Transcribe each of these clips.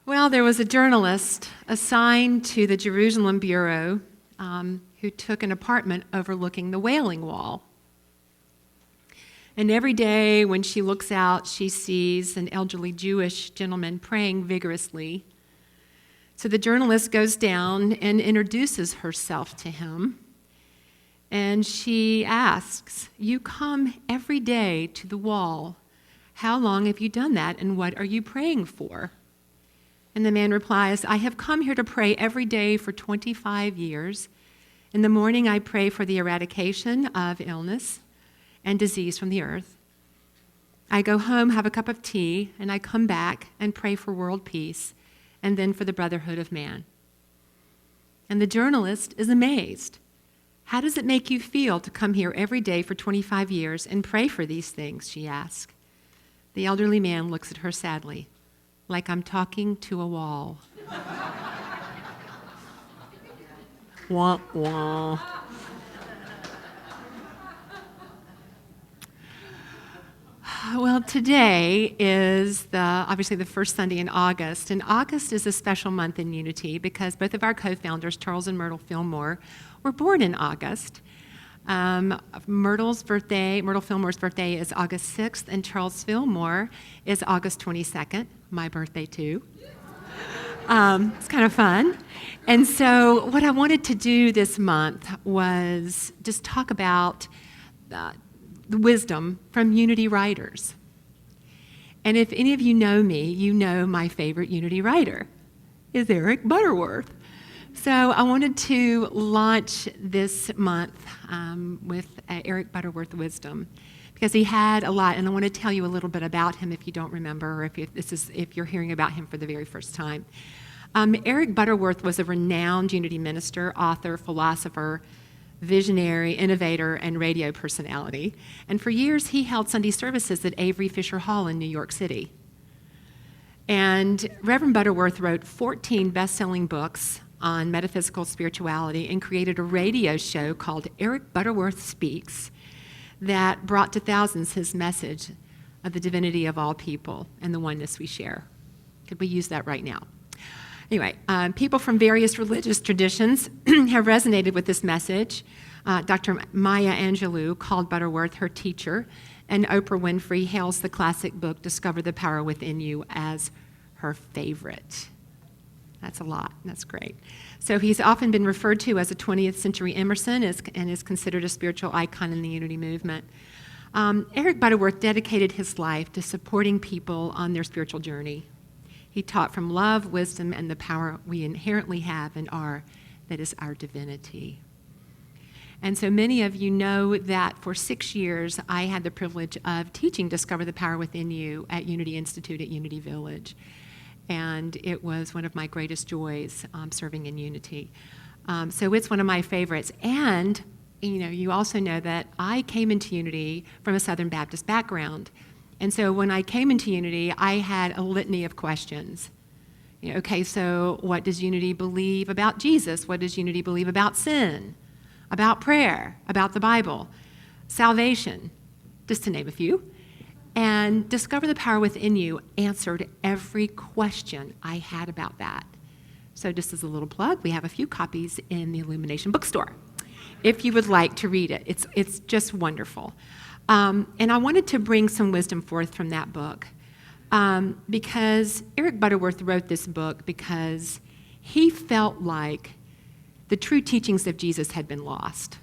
Well, there was a journalist assigned to the Jerusalem Bureau who took an apartment overlooking the Wailing Wall. And every day when she looks out, she sees an elderly Jewish gentleman praying vigorously. So the journalist goes down and introduces herself to him. And she asks, "You come every day to the wall. How long have you done that, and what are you praying for?" And the man replies, "I have come here to pray every day for 25 years. In the morning, I pray for the eradication of illness and disease from the earth. I go home, have a cup of tea, and I come back and pray for world peace and then for the brotherhood of man." And the journalist is amazed. "How does it make you feel to come here every day for 25 years and pray for these things?" she asks. The elderly man looks at her sadly, "Like I'm talking to a wall." Wah, wah. Well, today is obviously the first Sunday in August, and August is a special month in Unity because both of our co-founders, Charles and Myrtle Fillmore, were born in August. Myrtle Fillmore's birthday is August 6th, and Charles Fillmore is August 22nd, my birthday too. It's kind of fun. And so what I wanted to do this month was just talk about the wisdom from Unity writers. And if any of you know me, you know my favorite Unity writer is Eric Butterworth. So I wanted to launch this month with Eric Butterworth wisdom because he had a lot, and I want to tell you a little bit about him if you don't remember, or if you're hearing about him for the very first time. Eric Butterworth was a renowned Unity minister, author, philosopher, visionary, innovator, and radio personality. And for years, he held Sunday services at Avery Fisher Hall in New York City. And Reverend Butterworth wrote 14 best-selling books on metaphysical spirituality and created a radio show called Eric Butterworth Speaks that brought to thousands his message of the divinity of all people and the oneness we share. Could we use that right now? Anyway, people from various religious traditions have resonated with this message. Dr. Maya Angelou called Butterworth her teacher, and Oprah Winfrey hails the classic book, Discover the Power Within You, as her favorite. That's a lot. That's great. So he's often been referred to as a 20th century Emerson and is considered a spiritual icon in the Unity movement. Eric Butterworth dedicated his life to supporting people on their spiritual journey. He taught from love, wisdom, and the power we inherently have and are, that is our divinity. And so many of you know that for 6 years, I had the privilege of teaching Discover the Power Within You at Unity Institute at Unity Village. And it was one of my greatest joys serving in Unity. So it's one of my favorites. And, you also know that I came into Unity from a Southern Baptist background. And so when I came into Unity, I had a litany of questions. Okay, so what does Unity believe about Jesus? What does Unity believe about sin? About prayer? About the Bible? Salvation? Just to name a few. And Discover the Power Within You answered every question I had about that. So just as a little plug, we have a few copies in the Illumination bookstore if you would like to read it. It's just wonderful. And I wanted to bring some wisdom forth from that book because Eric Butterworth wrote this book because he felt like the true teachings of Jesus had been lost.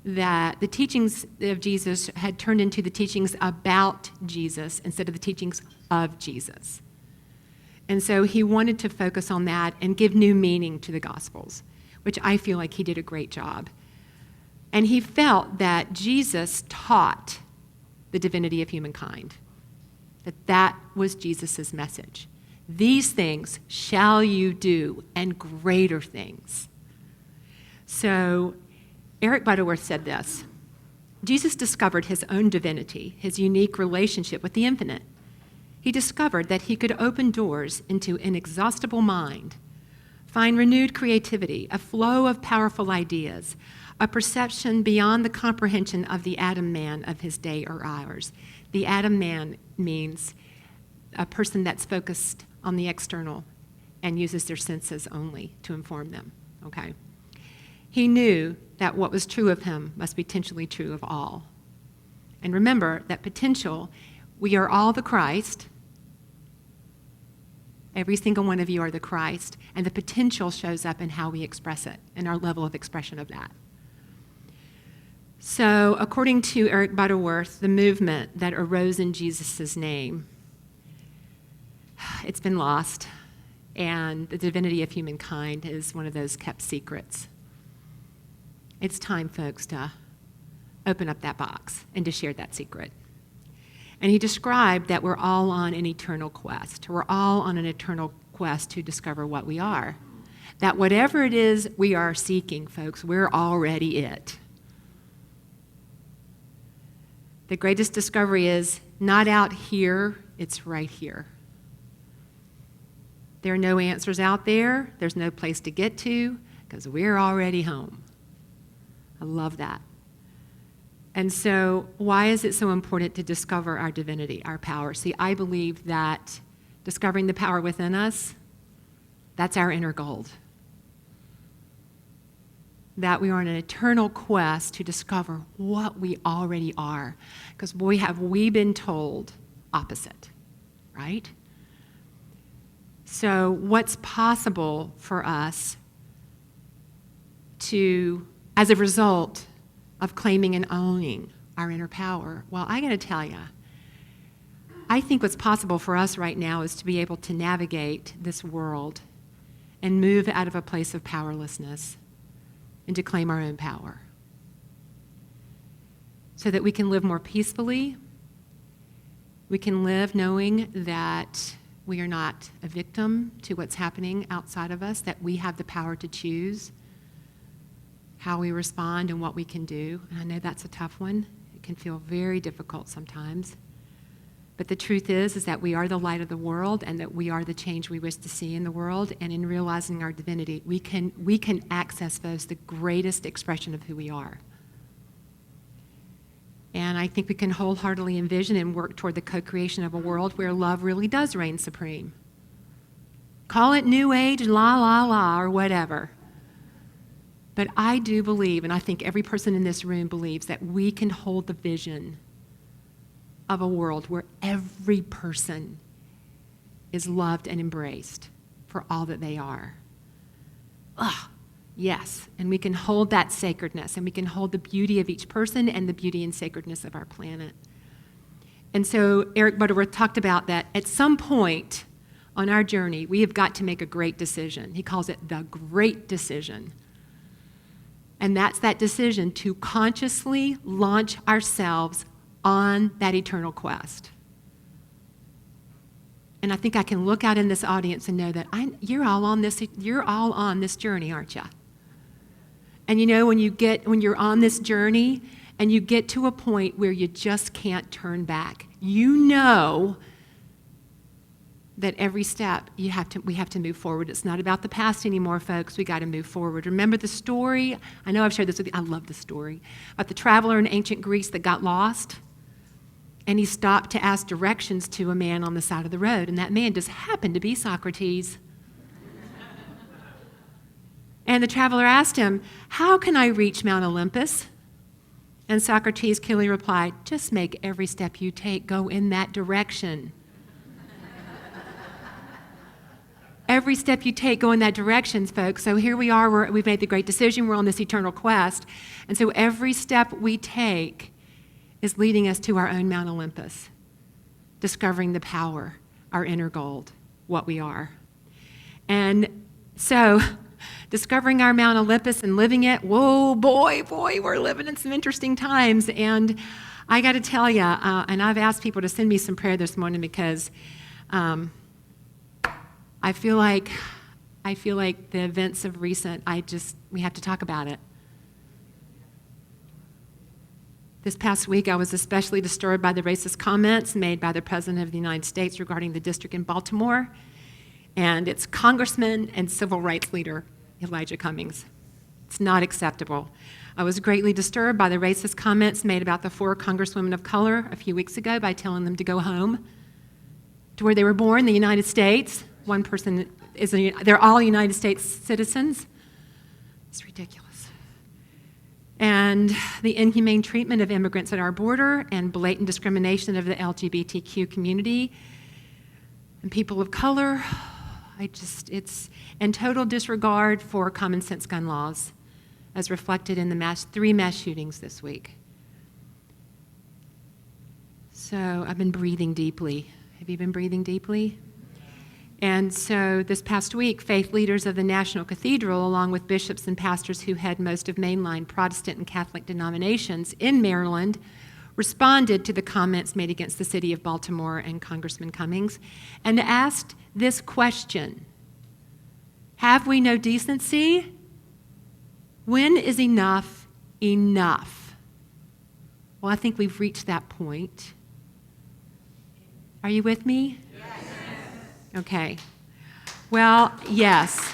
That the teachings of Jesus had turned into the teachings about Jesus instead of the teachings of Jesus. And so he wanted to focus on that and give new meaning to the Gospels, which I feel like he did a great job. And he felt that Jesus taught the divinity of humankind, that was Jesus' message. These things shall you do, and greater things. So Eric Butterworth said this: Jesus discovered his own divinity, his unique relationship with the infinite. He discovered that he could open doors into inexhaustible mind, find renewed creativity, a flow of powerful ideas, a perception beyond the comprehension of the Adam man of his day or ours. The Adam man means a person that's focused on the external and uses their senses only to inform them, okay? He knew that what was true of him must be potentially true of all. And remember that potential, we are all the Christ. Every single one of you are the Christ, and the potential shows up in how we express it, and our level of expression of that. So, according to Eric Butterworth, the movement that arose in Jesus' name, it's been lost, and the divinity of humankind is one of those kept secrets. It's time, folks, to open up that box and to share that secret. And he described that we're all on an eternal quest. We're all on an eternal quest to discover what we are. That whatever it is we are seeking, folks, we're already it. The greatest discovery is not out here, it's right here. There are no answers out there. There's no place to get to because we're already home. I love that. And so why is it so important to discover our divinity, our power? See, I believe that discovering the power within us, that's our inner gold. That we are on an eternal quest to discover what we already are. Because boy, have we been told opposite, right? So what's possible for us to, as a result of claiming and owning our inner power? Well, I got to tell you, I think what's possible for us right now is to be able to navigate this world and move out of a place of powerlessness and to claim our own power so that we can live more peacefully. We can live knowing that we are not a victim to what's happening outside of us, that we have the power to choose how we respond and what we can do. And I know that's a tough one. It can feel very difficult sometimes. But the truth is that we are the light of the world and that we are the change we wish to see in the world. And in realizing our divinity, we can access those, the greatest expression of who we are. And I think we can wholeheartedly envision and work toward the co-creation of a world where love really does reign supreme. Call it New Age, la, la, la, or whatever. But I do believe, and I think every person in this room believes, that we can hold the vision of a world where every person is loved and embraced for all that they are. Yes, and we can hold that sacredness, and we can hold the beauty of each person and the beauty and sacredness of our planet. And so Eric Butterworth talked about that at some point on our journey, we have got to make a great decision. He calls it the great decision. And that's that decision to consciously launch ourselves on that eternal quest. And I think I can look out in this audience and know that you're all on this journey, aren't you? And you know, when you're on this journey and you get to a point where you just can't turn back, you know that every step we have to move forward. It's not about the past anymore, folks. We got to move forward. Remember the story? I know I've shared this with you. I love the story about the traveler in ancient Greece that got lost, and he stopped to ask directions to a man on the side of the road, and that man just happened to be Socrates. And the traveler asked him, "How can I reach Mount Olympus?" And Socrates coolly replied, "Just make every step you take go in that direction." Every step you take, go in that direction, folks. So here we are, we've made the great decision, we're on this eternal quest. And so every step we take is leading us to our own Mount Olympus, discovering the power, our inner gold, what we are. And so discovering our Mount Olympus and living it, whoa, boy, we're living in some interesting times. And I got to tell you, and I've asked people to send me some prayer this morning because I feel like the events of recent, we have to talk about it. This past week, I was especially disturbed by the racist comments made by the President of the United States regarding the district in Baltimore and its congressman and civil rights leader, Elijah Cummings. It's not acceptable. I was greatly disturbed by the racist comments made about the 4 congresswomen of color a few weeks ago by telling them to go home. to where they were born, the United States. One person they're all United States citizens. It's ridiculous. And the inhumane treatment of immigrants at our border and blatant discrimination of the LGBTQ community and people of color. And total disregard for common sense gun laws as reflected in the 3 mass shootings this week. So I've been breathing deeply. Have you been breathing deeply? And so this past week, faith leaders of the National Cathedral, along with bishops and pastors who head most of mainline Protestant and Catholic denominations in Maryland, responded to the comments made against the city of Baltimore and Congressman Cummings and asked this question: have we no decency? When is enough enough? Well, I think we've reached that point. Are you with me? Yes. Okay. Well, yes.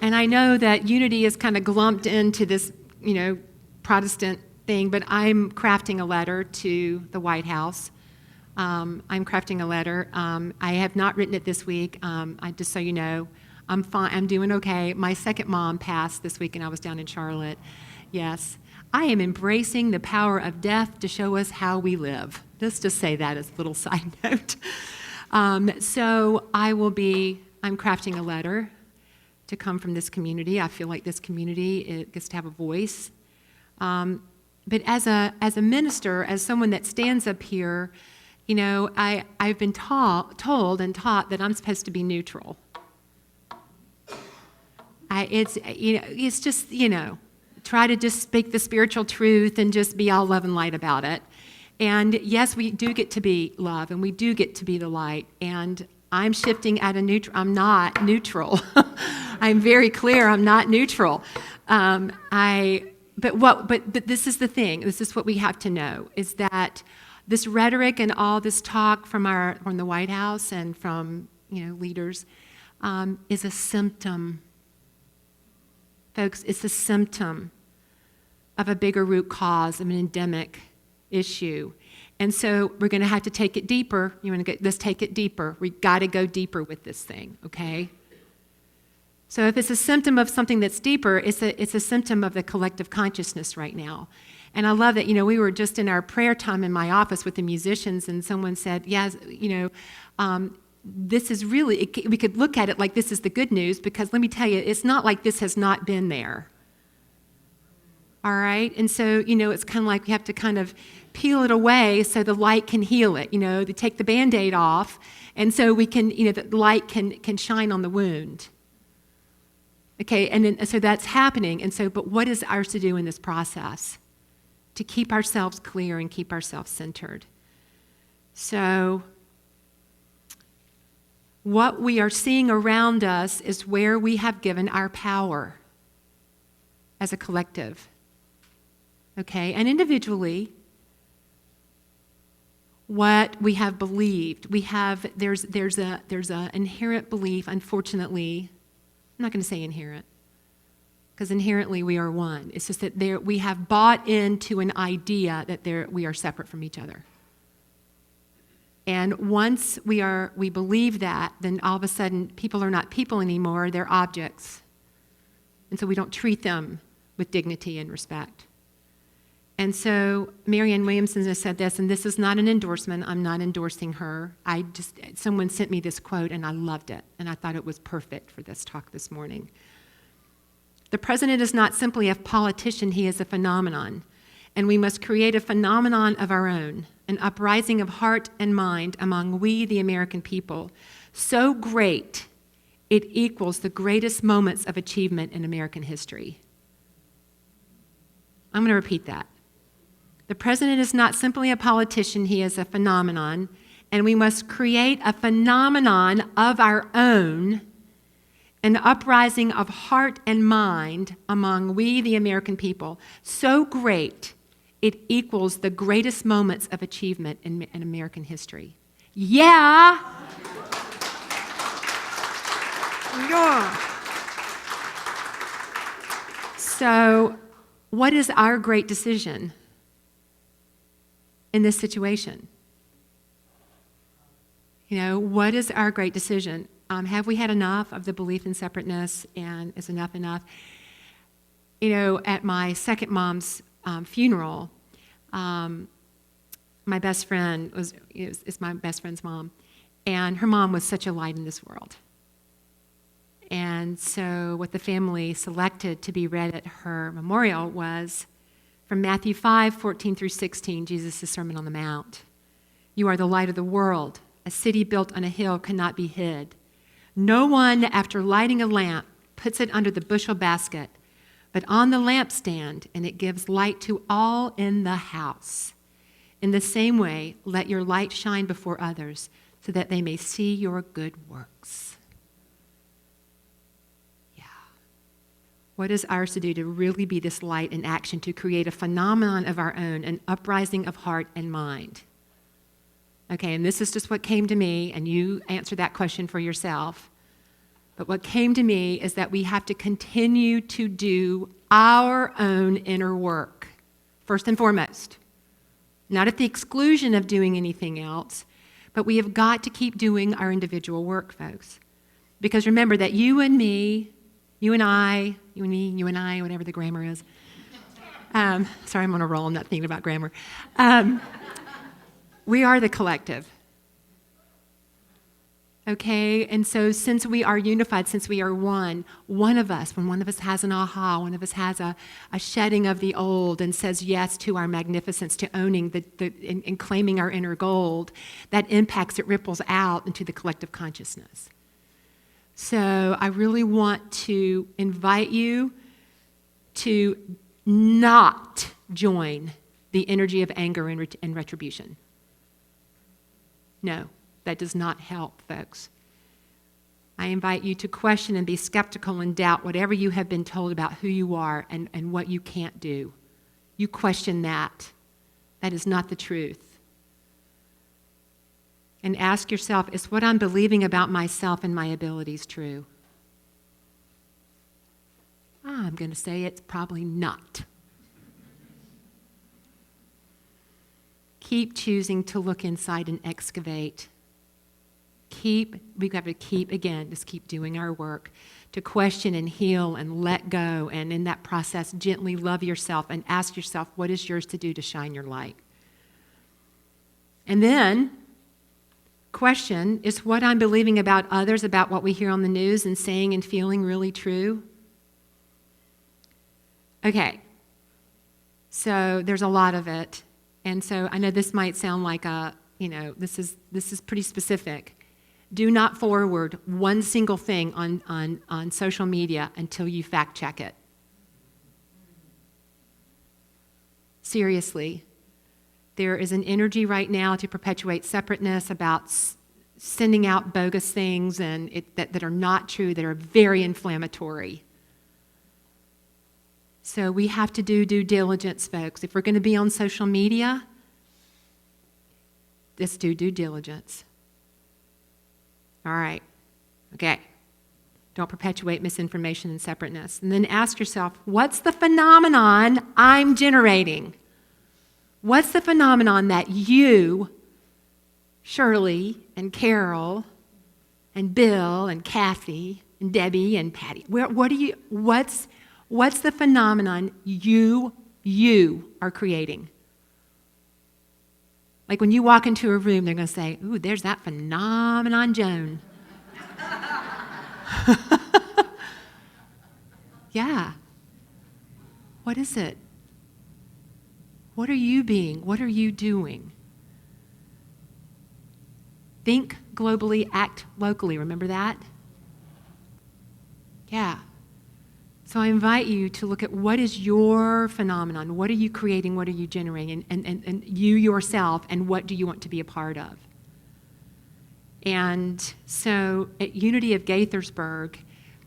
And I know that unity is kind of glumped into this, Protestant thing, but I'm crafting a letter to the White House. I'm crafting a letter. I have not written it this week. Just so you know, I'm fine. I'm doing okay. My second mom passed this week, and I was down in Charlotte. Yes. I am embracing the power of death to show us how we live. Just to say that as a little side note. So I'm crafting a letter to come from this community. I feel like this community, it gets to have a voice. But as a minister, as someone that stands up here, I've been told and taught that I'm supposed to be neutral. It's just, try to just speak the spiritual truth and just be all love and light about it. And yes, we do get to be love, and we do get to be the light. And I'm shifting at a neutral. I'm not neutral. I'm very clear. I'm not neutral. But this is the thing. This is what we have to know: is that this rhetoric and all this talk from the White House and from leaders is a symptom. Folks, it's a symptom of a bigger root cause of an endemic issue. And so we're going to have to take it deeper. Let's take it deeper. We got to go deeper with this thing, okay? So if it's a symptom of something that's deeper, it's a symptom of the collective consciousness right now. And I love that, we were just in our prayer time in my office with the musicians, and someone said, yes, this is really, we could look at it like this is the good news, because let me tell you, it's not like this has not been there. All right? And so, it's kind of like we have to kind of peel it away so the light can heal it, to take the Band-Aid off, and so we can, the light can shine on the wound. Okay, and then, so that's happening. And so, but what is ours to do in this process? To keep ourselves clear and keep ourselves centered. So, what we are seeing around us is where we have given our power as a collective. Okay, and individually, what we have believed. There's a inherent belief, unfortunately. I'm not going to say inherent, because inherently we are one. It's just that we have bought into an idea that we are separate from each other. And once we believe that, then all of a sudden people are not people anymore, they're objects. And so we don't treat them with dignity and respect. And so Marianne Williamson has said this, and this is not an endorsement. I'm not endorsing her. Someone sent me this quote, and I loved it, and I thought it was perfect for this talk this morning. The president is not simply a politician, he is a phenomenon, and we must create a phenomenon of our own, an uprising of heart and mind among we, the American people, so great it equals the greatest moments of achievement in American history. I'm going to repeat that. The president is not simply a politician, he is a phenomenon, and we must create a phenomenon of our own, an uprising of heart and mind among we, the American people, so great it equals the greatest moments of achievement in American history. Yeah! Yeah! So, What is our great decision in this situation? What is our great decision? Have we had enough of the belief in separateness, and is enough enough? At my second mom's funeral, my best friend is my best friend's mom, and her mom was such a light in this world. And so what the family selected to be read at her memorial was from Matthew 5:14 through 16, Jesus' Sermon on the Mount. You are the light of the world. A city built on a hill cannot be hid. No one, after lighting a lamp, puts it under the bushel basket, but on the lampstand, and it gives light to all in the house. In the same way, let your light shine before others, so that they may see your good works. What is ours to do to really be this light in action, to create a phenomenon of our own, an uprising of heart and mind? Okay, and this is just what came to me, and you answer that question for yourself. But what came to me is that we have to continue to do our own inner work, first and foremost. Not at the exclusion of doing anything else, but we have got to keep doing our individual work, folks. Because remember that you and me, you and I, whatever the grammar is. Sorry, I'm on a roll. I'm not thinking about grammar. We are the collective. Okay? And so since we are unified, since we are one of us, when one of us has an aha, one of us has a shedding of the old and says yes to our magnificence, to owning and claiming our inner gold, that impacts, it ripples out into the collective consciousness. So I really want to invite you to not join the energy of anger and retribution. No, that does not help, folks. I invite you to question and be skeptical and doubt whatever you have been told about who you are and what you can't do. You question that. That is not the truth. And ask yourself, is what I'm believing about myself and my abilities true? I'm going to say it's probably not. Keep choosing to look inside and excavate. We've got to just keep doing our work to question and heal and let go, and in that process, gently love yourself and ask yourself, what is yours to do to shine your light? And then, question, is what I'm believing about others, about what we hear on the news and saying and feeling really true? Okay, so there's a lot of it. And so I know this might sound like this is pretty specific. Do not forward one single thing on social media until you fact check it. Seriously. There is an energy right now to perpetuate separateness, about sending out bogus things that are not true, that are very inflammatory. So we have to do due diligence, folks. If we're going to be on social media, let's do due diligence. All right. Okay. Don't perpetuate misinformation and separateness. And then ask yourself, what's the phenomenon I'm generating? What's the phenomenon that you, Shirley and Carol and Bill and Kathy and Debbie and Patty, what's the phenomenon you are creating? Like when you walk into a room, they're going to say, ooh, there's that phenomenon Joan. Yeah. What is it? What are you being? What are you doing? Think globally, act locally. Remember that? Yeah. So I invite you to look at what is your phenomenon. What are you creating? What are you generating? And you yourself, and what do you want to be a part of? And so at Unity of Gaithersburg,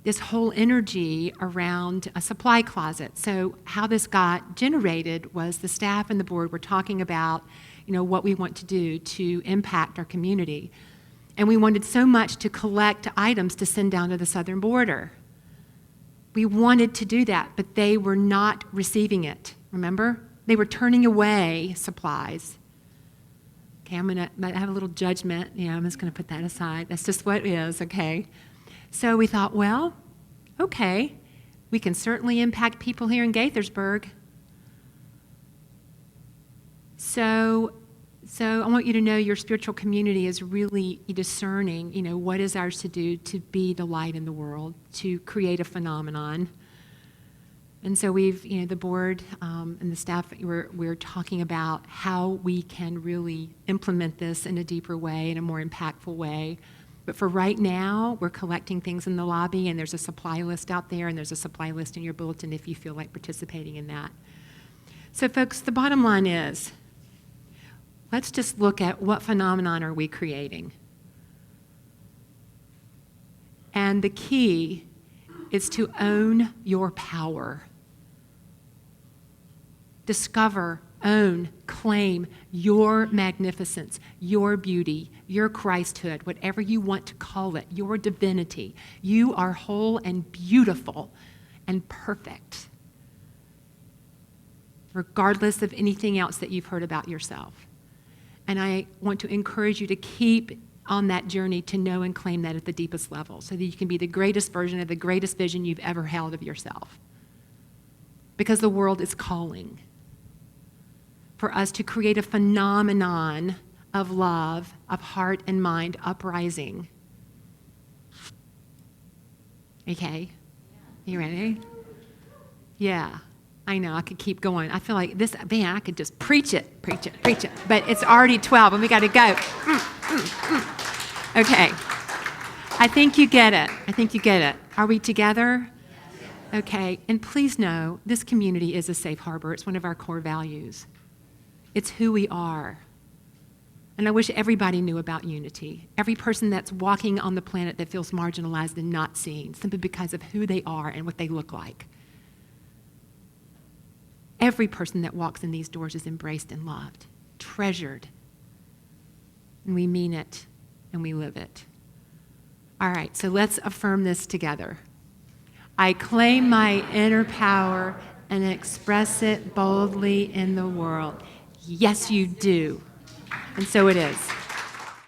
this whole energy around a supply closet. So how this got generated was the staff and the board were talking about, what we want to do to impact our community. And we wanted so much to collect items to send down to the southern border. We wanted to do that, but they were not receiving it. Remember? They were turning away supplies. Okay, I'm going to have a little judgment. Yeah, I'm just going to put that aside. That's just what it is, okay? So we thought, well, okay, we can certainly impact people here in Gaithersburg. So I want you to know your spiritual community is really discerning, what is ours to do to be the light in the world, to create a phenomenon. And so we've, the board and the staff, we're talking about how we can really implement this in a deeper way, in a more impactful way. But for right now, we're collecting things in the lobby, and there's a supply list out there, and there's a supply list in your bulletin if you feel like participating in that. So folks, the bottom line is, let's just look at what phenomenon are we creating. And the key is to own your power. Discover, own, claim your magnificence, your beauty, your Christhood, whatever you want to call it, your divinity. You are whole and beautiful and perfect, regardless of anything else that you've heard about yourself. And I want to encourage you to keep on that journey to know and claim that at the deepest level so that you can be the greatest version of the greatest vision you've ever held of yourself. Because the world is calling for us to create a phenomenon of love, of heart and mind uprising. Okay? You ready? Yeah. I know, I could keep going. I feel like this, man, I could just preach it. But it's already 12 and we got to go. Okay. I think you get it. Are we together? Okay. And please know, this community is a safe harbor. It's one of our core values. It's who we are. And I wish everybody knew about unity. Every person that's walking on the planet that feels marginalized and not seen, simply because of who they are and what they look like. Every person that walks in these doors is embraced and loved, treasured. And we mean it and we live it. All right, so let's affirm this together. I claim my inner power and express it boldly in the world. Yes, you do. And so it is.